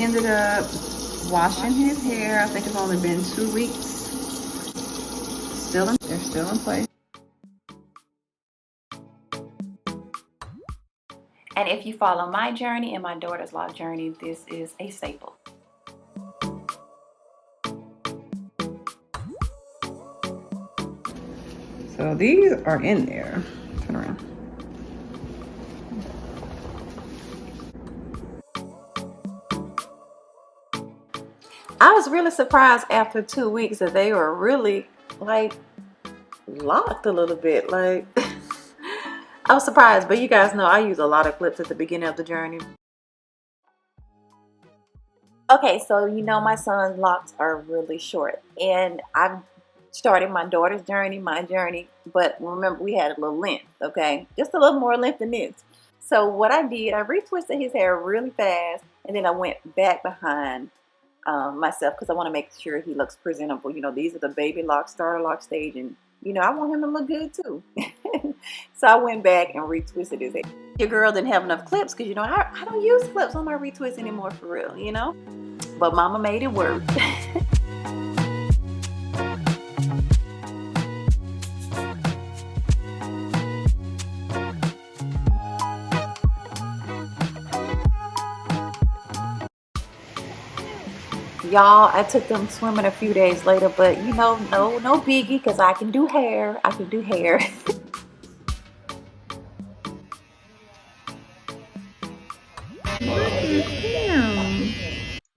Ended up washing his hair. I think it's only been 2 weeks. They're still in place. And if you follow my journey and my daughter's LOCS journey, this is a staple. So these are in there. Turn around. I was really surprised after 2 weeks that they were really like locked a little bit. Like I was surprised, but you guys know I use a lot of clips at the beginning of the journey. Okay, so you know my son's locks are really short, and I've started my daughter's journey, my journey, but remember we had a little length, okay? Just a little more length than this. So what I did, I retwisted his hair really fast, and then I went back behind myself because I want to make sure he looks presentable. You know, these are the baby locks, starter lock stage, and you know, I want him to look good too. So I went back and retwisted his hair. Your girl didn't have enough clips because, you know, I don't use clips on my retwist anymore for real, you know? But mama made it work. Y'all, I took them swimming a few days later, but you know, no biggie, because I can do hair. I can do hair.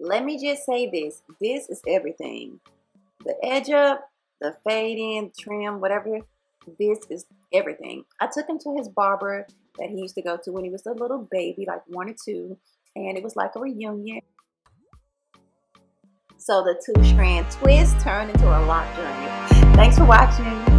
Let me just say this. This is everything. The edge up, the fade in, trim, whatever. This is everything. I took him to his barber that he used to go to when he was a little baby, like 1 or 2. And it was like a reunion. So the 2-strand twist turned into a LOCS journey. Thanks for watching.